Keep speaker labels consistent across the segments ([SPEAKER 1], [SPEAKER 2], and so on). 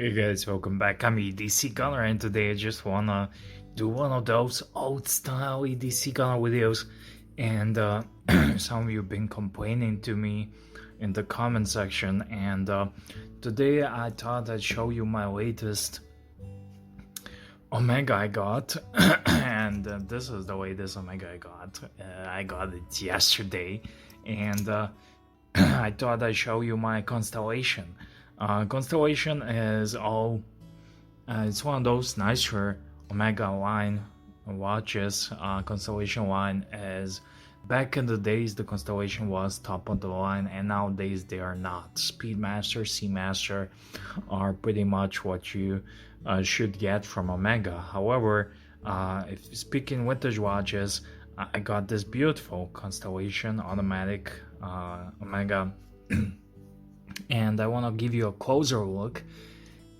[SPEAKER 1] Hey guys, welcome back. I'm edcgunner, and today I just wanna do one of those old style edcgunner videos. And some of you have been complaining to me in the comment section, and today I thought I'd show you my latest Omega I got. And this is the latest Omega I got. I got it yesterday, and I thought I'd show you my Constellation. Constellation is it's one of those nicer Omega line watches. Constellation line is back in the days the Constellation was top of the line, and nowadays they are not. Speedmaster, Seamaster are pretty much what you should get from Omega. However, if speaking vintage watches, I got this beautiful Constellation automatic Omega. And I want to give you a closer look,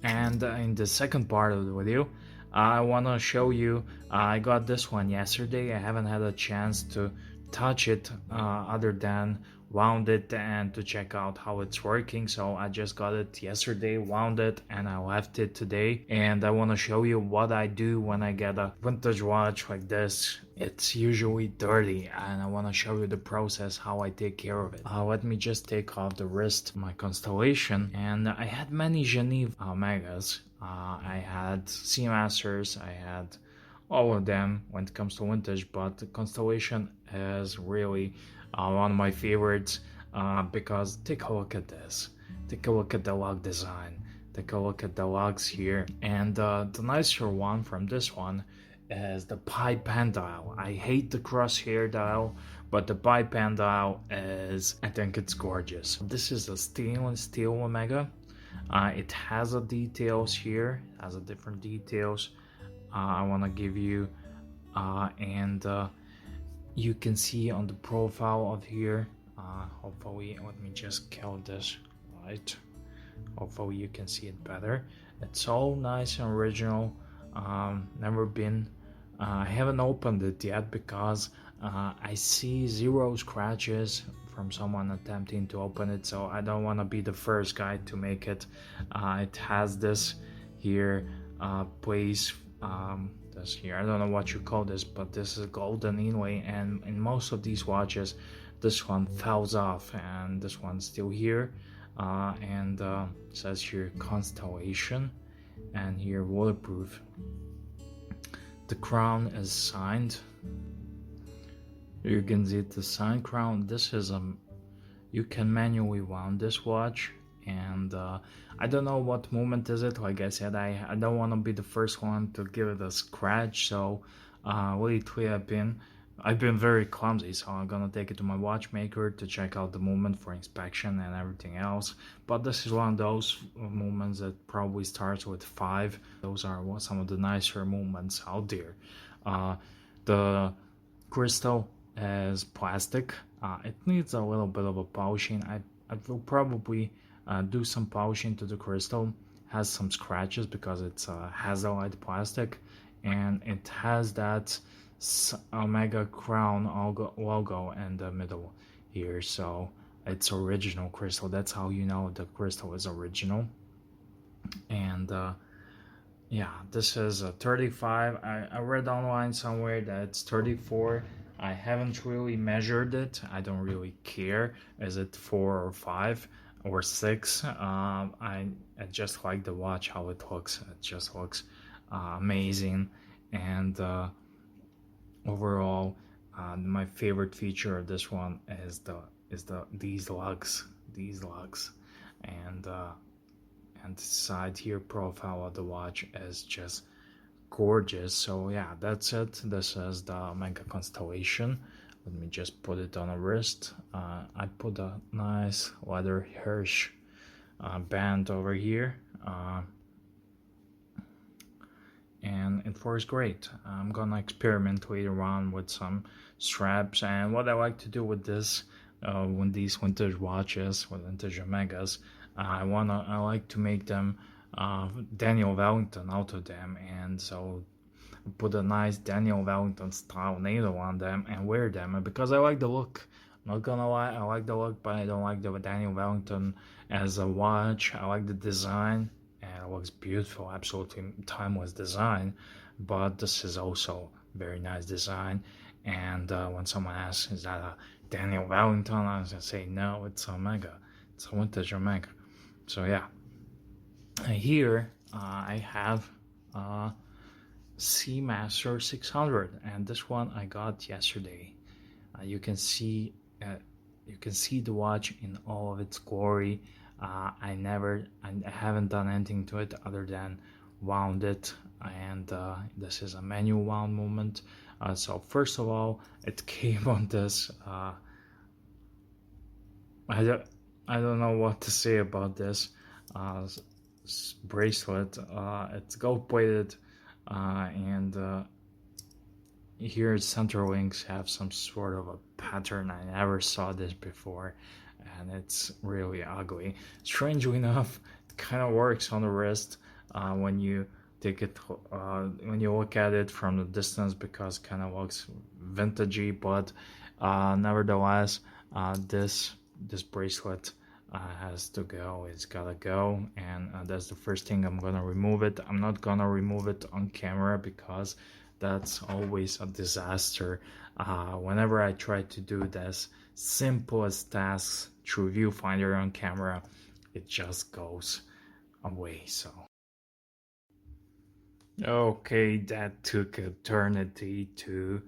[SPEAKER 1] and in the second part of the video I want to show you I got this one yesterday. I haven't had a chance to touch it other than wound it and to check out how it's working, so I just got it yesterday, wound it, and I left it today. And I want to show you what I do when I get a vintage watch like this. It's usually dirty, and I want to show you the process how I take care of it. Let me just take off the wrist my Constellation. And I had many Geneve Omegas. I had Seamasters, I had all of them when it comes to vintage, but the Constellation is really one of my favorites because take a look at this. Take a look at the lug design. Take a look at the lugs here. And the nicer one from this one is the pipe band dial. I hate the crosshair dial, but the pipe band dial is, I think it's gorgeous. This is a stainless steel Omega. It has the details here, it has a different details. I want to give you and you can see on the profile of here, hopefully, let me just kill this right, hopefully you can see it better. It's all nice and original. Never been I haven't opened it yet because I see 0 scratches from someone attempting to open it, so I don't want to be the first guy to make it. It has this here place, this here, I don't know what you call this, but this is golden inlay, and in most of these watches this one falls off, and this one's still here. And says here Constellation, and here waterproof. The crown is signed. You can see the signed crown. This is you can manually wound this watch, and I don't know what moment is it. Like I said, I don't want to be the first one to give it a scratch, so lately I've been very clumsy, so I'm gonna take it to my watchmaker to check out the movement for inspection and everything else. But this is one of those movements that probably starts with 5. Those are some of the nicer movements out there. The crystal is plastic. It needs a little bit of a polishing. I will probably do some polishing to the crystal. Has some scratches because it's Hazelite plastic, and it has that Omega crown logo in the middle here, so it's original crystal. That's how you know the crystal is original. And yeah, this is a 35. I read online somewhere that it's 34. I haven't really measured it. I don't really care. Is it 4 or 5 or 6? I just like the watch, how it looks. It just looks amazing. And overall, my favorite feature of this one is these lugs, and the side here profile of the watch is just gorgeous. So yeah, that's it. This is the Omega Constellation. Let me just put it on a wrist. I put a nice leather Hirsch band over here. And it works great. I'm gonna experiment later on with some straps, and what I like to do with this, when these vintage watches, with vintage Omegas, I like to make them Daniel Wellington out of them, and so put a nice Daniel Wellington style nail on them and wear them, because I like the look. Not gonna lie, I like the look, but I don't like the Daniel Wellington as a watch. I like the design, and it looks beautiful, absolutely timeless design. But this is also very nice design. And when someone asks, is that a Daniel Wellington, I say no, it's Omega. It's a vintage Omega. So yeah, here I have Seamaster 600, and this one I got yesterday. You can see the watch in all of its glory. I haven't done anything to it other than wound it, and this is a manual wound movement. So first of all, it came on this. I don't know what to say about this bracelet. It's gold plated, and here center links have some sort of a pattern. I never saw this before, and it's really ugly. Strangely enough, it kind of works on the wrist when you take it when you look at it from the distance, because it kind of looks vintagey, but nevertheless this bracelet has to go. It's gotta go, and that's the first thing. I'm gonna remove it. I'm not gonna remove it on camera because that's always a disaster. Whenever I try to do this simplest tasks through viewfinder on camera, it just goes away. So okay, that took eternity to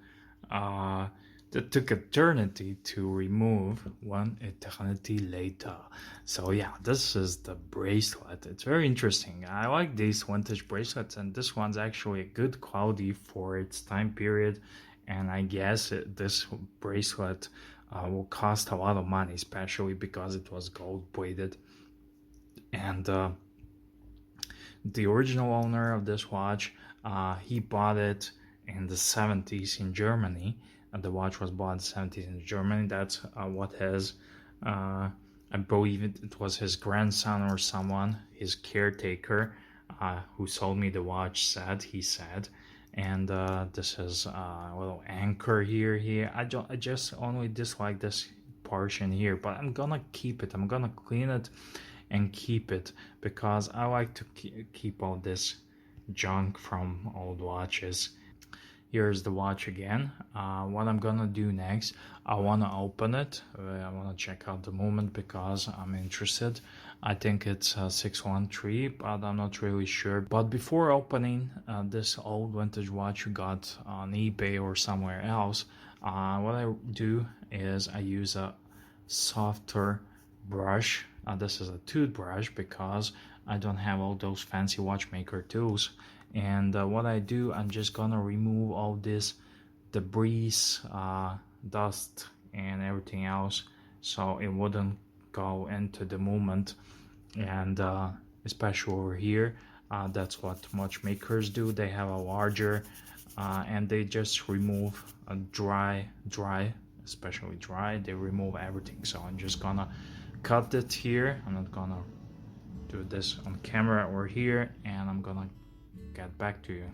[SPEAKER 1] remove. One eternity later. So yeah, this is the bracelet. It's very interesting. I like these vintage bracelets, and this one's actually a good quality for its time period. And I guess this bracelet will cost a lot of money, especially because it was gold plated. And the original owner of this watch, he bought it in the 70s in Germany. The watch was bought in the 70s in Germany. That's what his, I believe it was his grandson or someone, his caretaker, who sold me the watch, he said. And this is a little anchor here. I just only dislike this portion here, but I'm gonna keep it. I'm gonna clean it and keep it, because I like to keep all this junk from old watches. Here's the watch again. What I'm gonna do next, I wanna open it. I wanna check out the movement because I'm interested. I think it's 613, but I'm not really sure. But before opening this old vintage watch you got on eBay or somewhere else, what I do is I use a softer brush. This is a toothbrush because I don't have all those fancy watchmaker tools. And what I do, I'm just gonna remove all this debris, dust, and everything else, so it wouldn't go into the movement. And especially over here, that's what watchmakers do. They have a larger, and they just remove a dry, especially dry. They remove everything. So I'm just gonna cut it here. I'm not gonna do this on camera or here, and I'm gonna get back to you.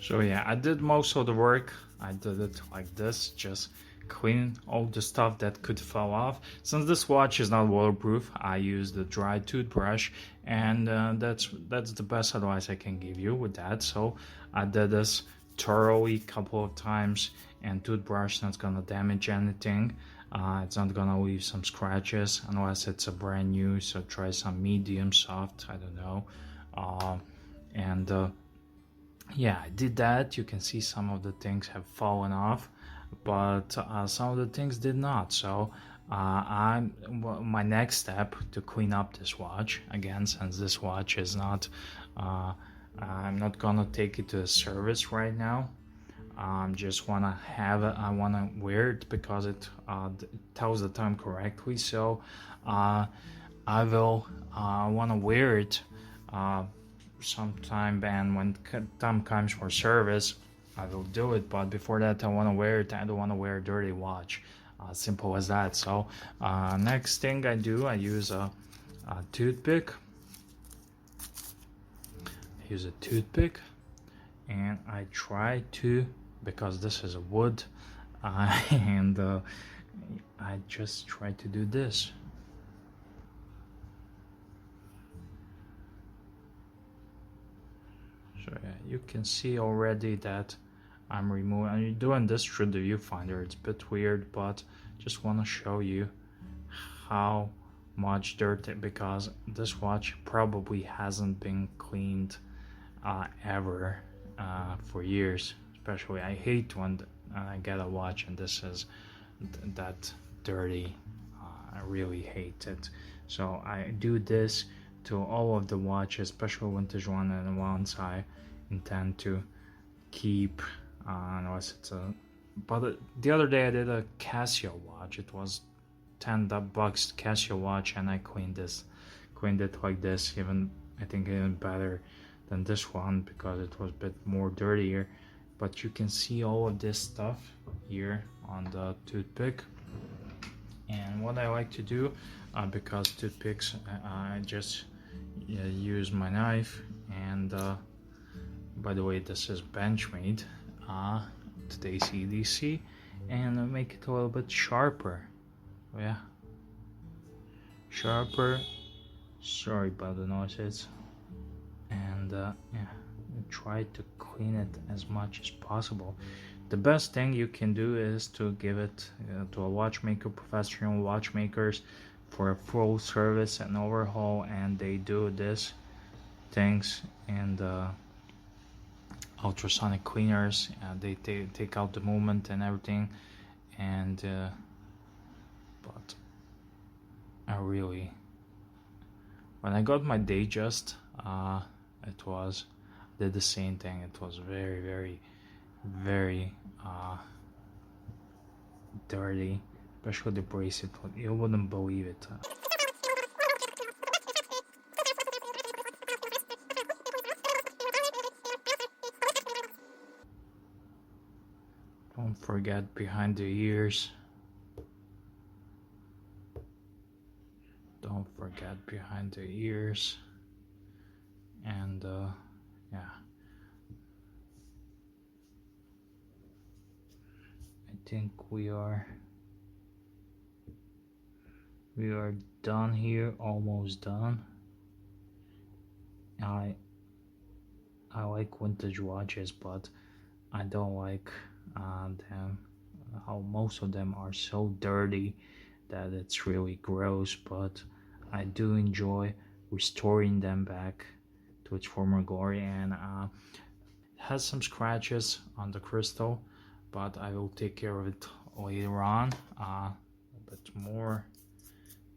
[SPEAKER 1] So yeah, I did most of the work. I did it like this, just clean all the stuff that could fall off. Since this watch is not waterproof, I use the dry toothbrush, and that's the best advice I can give you with that. So I did this thoroughly a couple of times, and toothbrush not gonna damage anything. It's not gonna leave some scratches unless it's a brand new, so try some medium soft, I don't know. Yeah, I did that. You can see some of the things have fallen off, but some of the things did not. So my next step to clean up this watch, again, since this watch is not, I'm not gonna take it to a service right now. Just wanna have it. I wanna wear it because it tells the time correctly. So I will wanna wear it sometime, and when time comes for service, I will do it. But before that, I wanna wear it. I don't wanna wear a dirty watch. Simple as that. So next thing I do, I use a toothpick. Use a toothpick, and I try to, because this is a wood, and I just try to do this. So yeah, you can see already that I'm doing this through the viewfinder. It's a bit weird, but just want to show you how much dirt, because this watch probably hasn't been cleaned ever for years. Especially I hate when I get a watch and this is that dirty. I really hate it. So I do this to all of the watches, especially vintage one, and ones I intend to keep unless it's a. But the other day I did a Casio watch. It was $10 Casio watch, and I cleaned it like this. Even I think even better than this one because it was a bit more dirtier. But you can see all of this stuff here on the toothpick. And what I like to do, because toothpicks, I just use my knife. And by the way, this is Benchmade, today's EDC, and make it a little bit sharper. Yeah, sharper. Sorry about the noises. And yeah, try to clean it as much as possible. The best thing you can do is to give it to a watchmaker, professional watchmakers, for a full service and overhaul, and they do this things and ultrasonic cleaners. They take out the movement and everything, and but I really, when I got my Datejust, did the same thing. It was very dirty, especially the bracelet. You wouldn't believe it. Don't forget behind the ears. Don't forget behind the ears. And yeah, I think we are done here, almost done. I like vintage watches, but I don't like them, how most of them are so dirty that it's really gross, but I do enjoy restoring them back to its former glory. And it has some scratches on the crystal, but I will take care of it later on. A bit more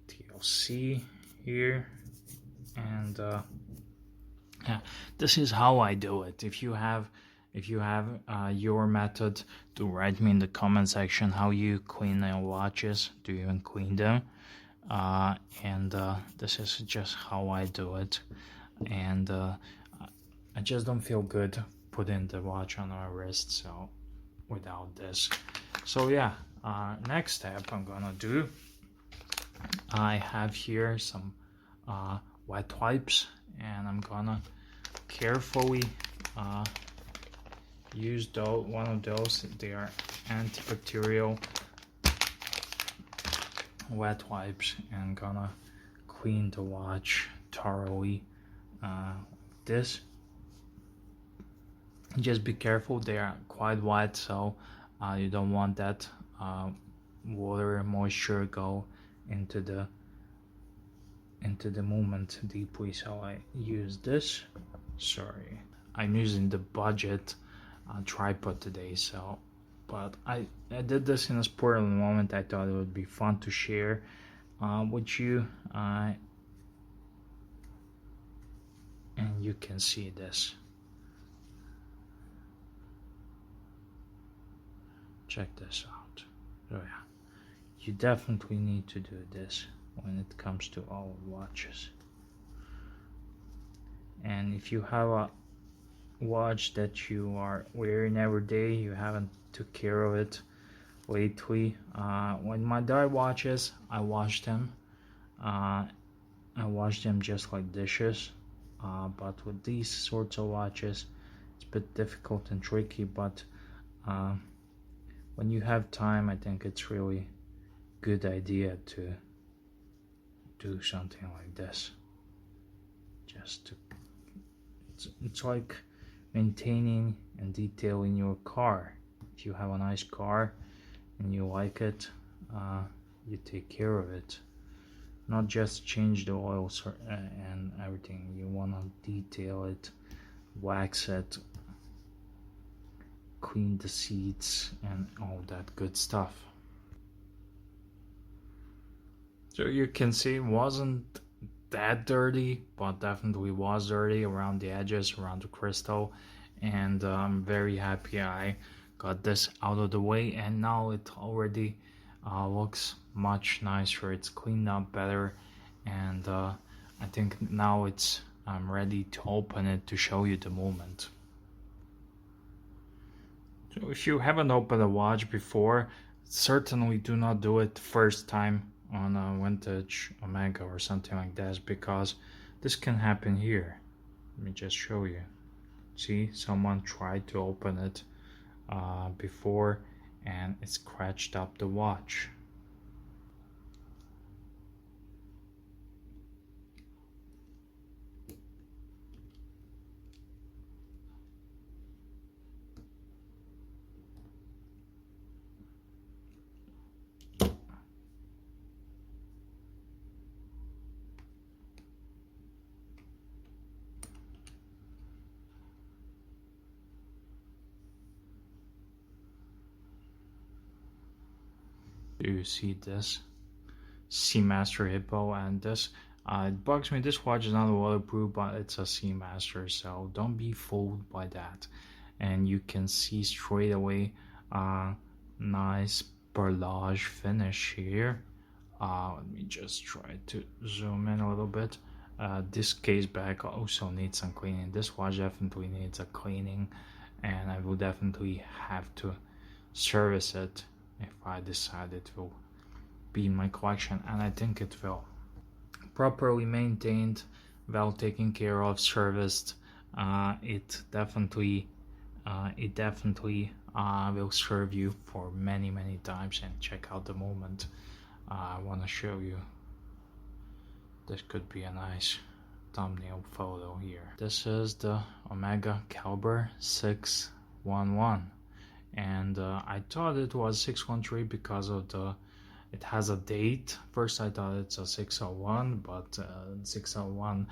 [SPEAKER 1] TLC here, and yeah, this is how I do it. If you have your method, to write me in the comment section how you clean your watches. Do you even clean them? And this is just how I do it. And I just don't feel good putting the watch on my wrist, so without this. So yeah, next step I'm gonna do, I have here some wet wipes, and I'm gonna carefully use one of those. They are antibacterial wet wipes, and gonna clean the watch thoroughly. This, just be careful, they are quite wet, so you don't want that water and moisture go into the movement deeply. So I use this. Sorry, I'm using the budget tripod today, so but I did this in a spur of the moment. I thought it would be fun to share with you, and you can see this. Check this out. So yeah, you definitely need to do this when it comes to all watches. And if you have a watch that you are wearing every day, you haven't took care of it lately, when my dye watches, I wash them. I wash them just like dishes. But with these sorts of watches, it's a bit difficult and tricky. But when you have time, I think it's really good idea to do something like this. Just to, it's like maintaining and detailing your car. If you have a nice car and you like it, you take care of it. Not just change the oil and everything. You want to detail it, wax it, clean the seats and all that good stuff. So you can see it wasn't that dirty, but definitely was dirty around the edges, around the crystal, and I'm very happy I got this out of the way, and now it already looks much nicer. It's cleaned up better, and I think now I'm ready to open it to show you the movement. So if you haven't opened a watch before, certainly do not do it first time on a vintage Omega or something like that, because this can happen here. Let me just show you. See, someone tried to open it before and it scratched up the watch. Do you see this? Seamaster Hippo, and this it bugs me. This watch is not waterproof, but it's a Seamaster, so don't be fooled by that. And you can see straight away nice perlage finish here. Let me just try to zoom in a little bit. This case back also needs some cleaning. This watch definitely needs a cleaning, and I will definitely have to service it if I decide it will be in my collection, and I think it will. Properly maintained, well taken care of, serviced, it definitely will serve you for many times. And check out the moment. I want to show you. This could be a nice thumbnail photo here. This is the Omega Caliber 611, and I thought it was 613 because of it has a date. First I thought it's a 601, but 601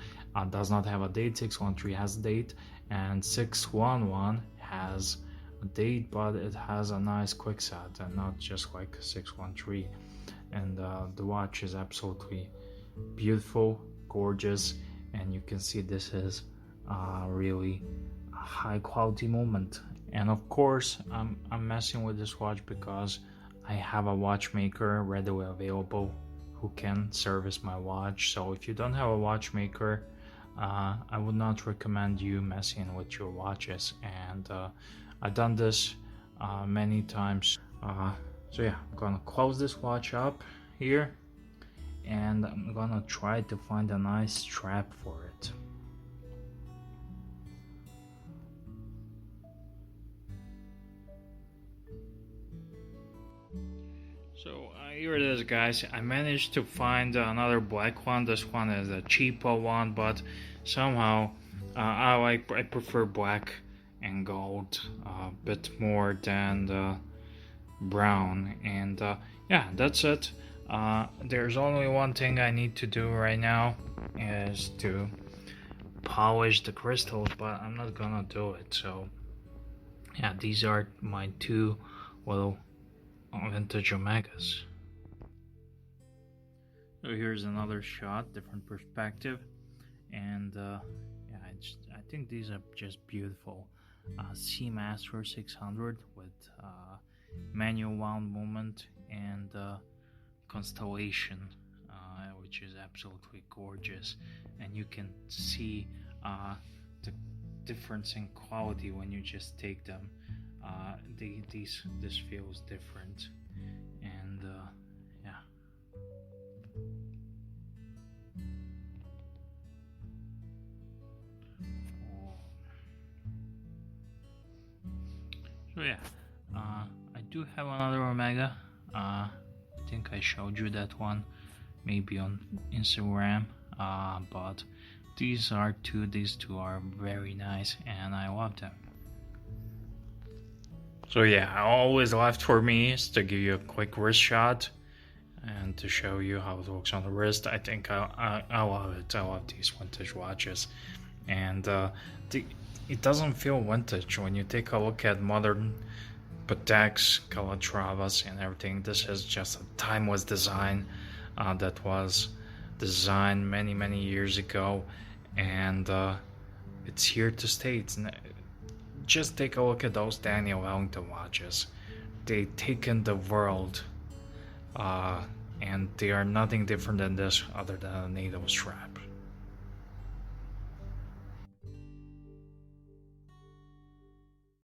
[SPEAKER 1] does not have a date. 613 has a date, and 611 has a date, but it has a nice quickset and not just like 613. And the watch is absolutely beautiful, gorgeous, and you can see this is really a high quality movement. And of course I'm messing with this watch because I have a watchmaker readily available who can service my watch. So if you don't have a watchmaker, I would not recommend you messing with your watches. And I've done this many times. So yeah, I'm gonna close this watch up here, and I'm gonna try to find a nice strap for it. So here it is, guys. I managed to find another black one. This one is a cheaper one, but somehow I prefer black and gold a bit more than brown. And yeah, that's it. There's only one thing I need to do right now, is to polish the crystals, but I'm not gonna do it. So yeah, these are my two little vintage Omegas. So here's another shot, different perspective, and yeah, I think these are just beautiful. Seamaster 600 with manual wound movement, and Constellation, which is absolutely gorgeous, and you can see the difference in quality when you just take them. This feels different, and yeah. So yeah, I do have another Omega. I think I showed you that one maybe on Instagram, but these two are very nice, and I love them. So yeah, always left for me is to give you a quick wrist shot and to show you how it looks on the wrist. I think I love it. I love these vintage watches, and it doesn't feel vintage when you take a look at modern Pateks, Calatravas, and everything. This is just a timeless design that was designed many years ago, and it's here to stay. Just take a look at those Daniel Wellington watches. They've taken the world, and they are nothing different than this other than a NATO strap.